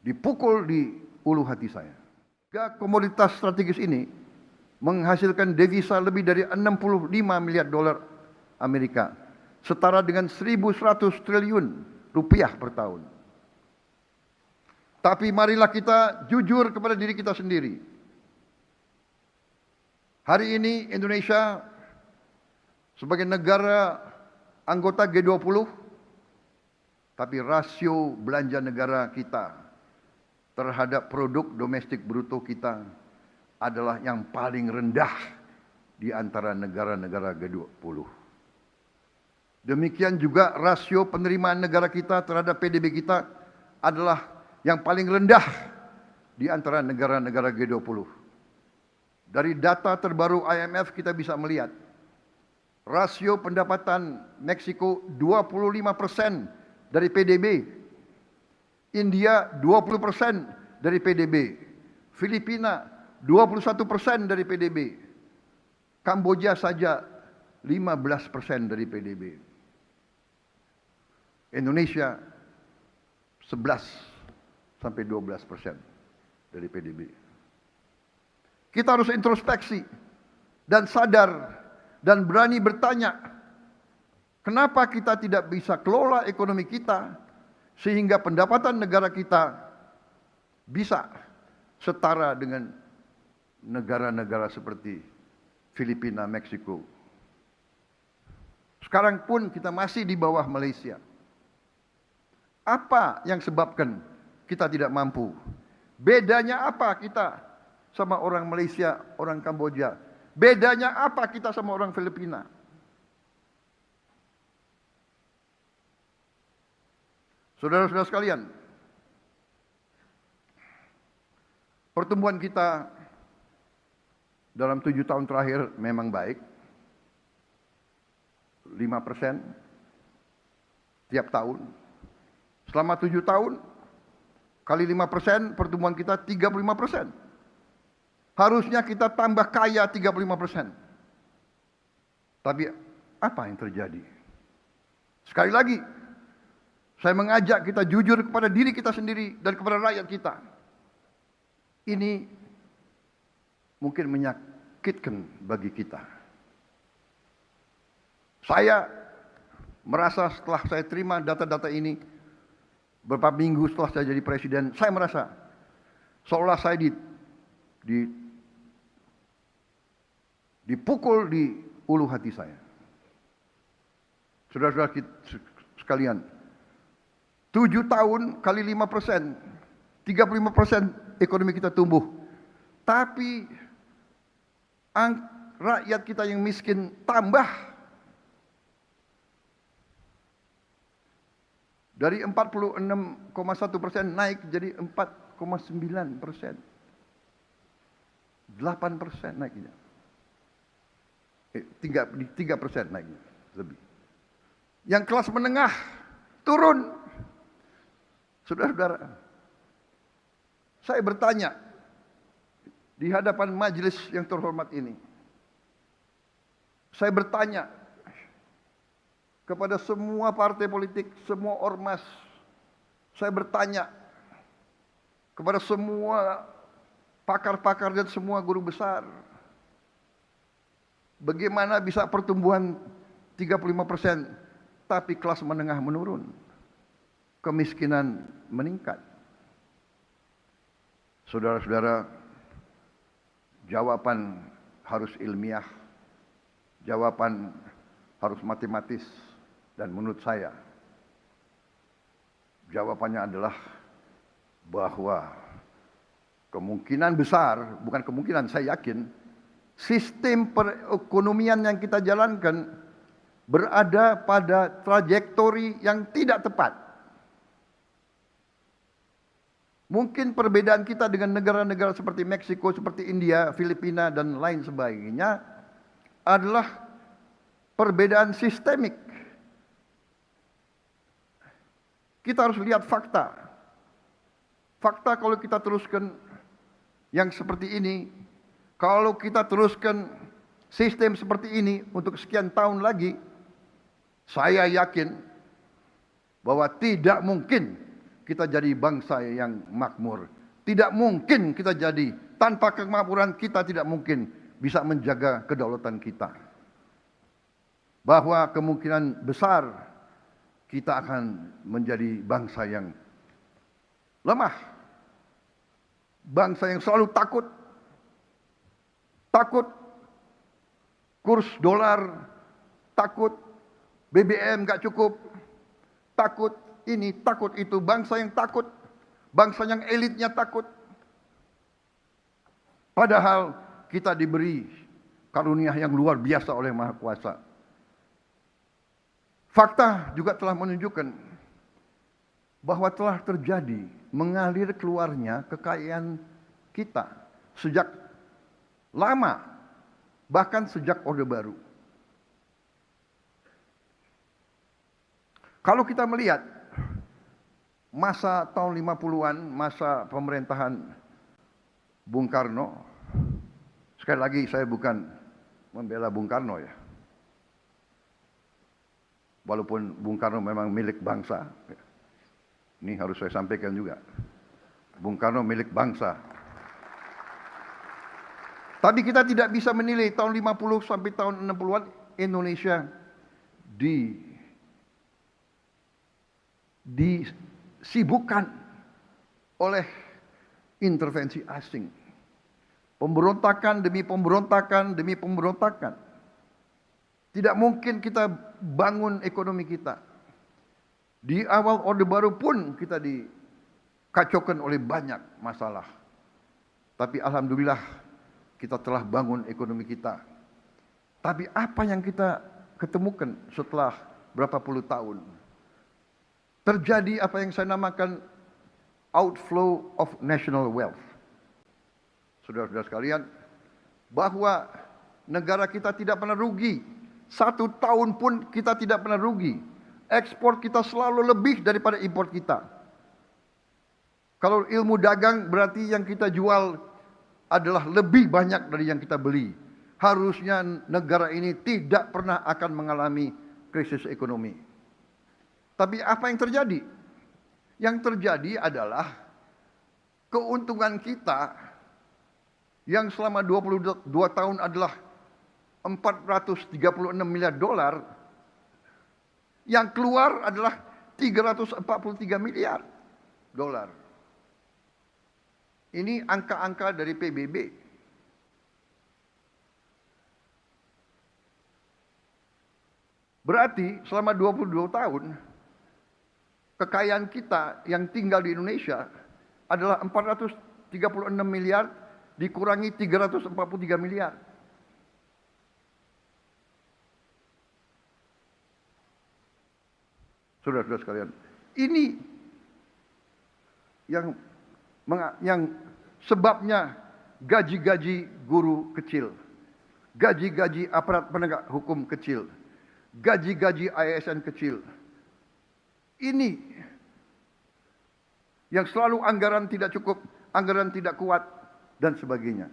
dipukul di ulu hati saya. Tiga komoditas strategis ini menghasilkan devisa lebih dari 65 miliar dolar Amerika, setara dengan 1.100 triliun rupiah per tahun. Tapi marilah kita jujur kepada diri kita sendiri. Hari ini Indonesia sebagai negara anggota G20, tapi rasio belanja negara kita terhadap produk domestik bruto kita adalah yang paling rendah di antara negara-negara G20. Demikian juga rasio penerimaan negara kita terhadap PDB kita adalah yang paling rendah di antara negara-negara G20. Dari data terbaru IMF kita bisa melihat rasio pendapatan Meksiko 25% dari PDB, India 20% dari PDB, Filipina 21% dari PDB, Kamboja saja 15% dari PDB. Indonesia 11 sampai 12% dari PDB. Kita harus introspeksi dan sadar dan berani bertanya, kenapa kita tidak bisa kelola ekonomi kita sehingga pendapatan negara kita bisa setara dengan negara-negara seperti Filipina, Meksiko. Sekarang pun kita masih di bawah Malaysia. Apa yang sebabkan kita tidak mampu? Bedanya apa kita sama orang Malaysia, orang Kamboja? Bedanya apa kita sama orang Filipina? Saudara-saudara sekalian, pertumbuhan kita dalam 7 tahun terakhir memang baik. 5% tiap tahun. Selama 7 tahun, kali 5% pertumbuhan kita 35%. Harusnya kita tambah kaya 35%. Tapi apa yang terjadi? Sekali lagi, saya mengajak kita jujur kepada diri kita sendiri dan kepada rakyat kita. Ini mungkin menyakitkan bagi kita. Saya merasa setelah saya terima data-data ini, beberapa minggu setelah saya jadi presiden, saya merasa seolah saya dipukul di ulu hati saya. Saudara-saudara sekalian, 7 tahun kali 5%, 35% ekonomi kita tumbuh. Tapi rakyat kita yang miskin tambah. Dari 46,1% naik jadi 4,9%. 8% naiknya. 3% naiknya lebih. Yang kelas menengah turun. Saudara-saudara, saya bertanya di hadapan majelis yang terhormat ini. Saya bertanya kepada semua partai politik, semua ormas. Saya bertanya kepada semua pakar-pakar dan semua guru besar. Bagaimana bisa pertumbuhan 35% tapi kelas menengah menurun? Kemiskinan meningkat. Saudara-saudara, jawaban harus ilmiah. Jawaban harus matematis. Dan menurut saya, jawabannya adalah bahwa kemungkinan besar, bukan kemungkinan, saya yakin, sistem perekonomian yang kita jalankan berada pada trajektori yang tidak tepat. Mungkin perbedaan kita dengan negara-negara seperti Meksiko, seperti India, Filipina, dan lain sebagainya adalah perbedaan sistemik. Kita harus lihat fakta. Fakta kalau kita teruskan yang seperti ini, kalau kita teruskan sistem seperti ini untuk sekian tahun lagi, saya yakin bahwa tidak mungkin kita jadi bangsa yang makmur. Tidak mungkin kita jadi, tanpa kemakmuran kita tidak mungkin bisa menjaga kedaulatan kita. Bahwa kemungkinan besar kita akan menjadi bangsa yang lemah. Bangsa yang selalu takut. Takut kurs dolar, takut BBM gak cukup, takut ini, takut itu. Bangsa yang takut, bangsa yang elitnya takut. Padahal kita diberi karunia yang luar biasa oleh Maha Kuasa. Fakta juga telah menunjukkan bahwa telah terjadi mengalir keluarnya kekayaan kita sejak lama, bahkan sejak Orde Baru. Kalau kita melihat masa tahun 50-an, masa pemerintahan Bung Karno, sekali lagi saya bukan membela Bung Karno ya. Walaupun Bung Karno memang milik bangsa, ini harus saya sampaikan juga. Bung Karno milik bangsa. Tapi kita tidak bisa menilai tahun 50 sampai tahun 60-an Indonesia disibukkan oleh intervensi asing. Pemberontakan demi pemberontakan demi pemberontakan. Tidak mungkin kita bangun ekonomi kita. Di awal Orde Baru pun kita dikacaukan oleh banyak masalah. Tapi alhamdulillah kita telah bangun ekonomi kita. Tapi apa yang kita ketemukan setelah berapa puluh tahun? Terjadi apa yang saya namakan outflow of national wealth. Saudara-saudara sekalian, bahwa negara kita tidak pernah rugi. 1 tahun pun kita tidak pernah rugi. Ekspor kita selalu lebih daripada impor kita. Kalau ilmu dagang berarti yang kita jual adalah lebih banyak dari yang kita beli. Harusnya negara ini tidak pernah akan mengalami krisis ekonomi. Tapi apa yang terjadi? Yang terjadi adalah keuntungan kita yang selama 22 tahun adalah 436 miliar dolar, yang keluar adalah 343 miliar dolar. Ini angka-angka dari PBB. Berarti selama 22 tahun, kekayaan kita yang tinggal di Indonesia adalah 436 miliar dikurangi 343 miliar. Saudara-saudara sekalian, ini yang sebabnya gaji-gaji guru kecil, gaji-gaji aparat penegak hukum kecil, gaji-gaji ASN kecil. Ini yang selalu anggaran tidak cukup, anggaran tidak kuat, dan sebagainya.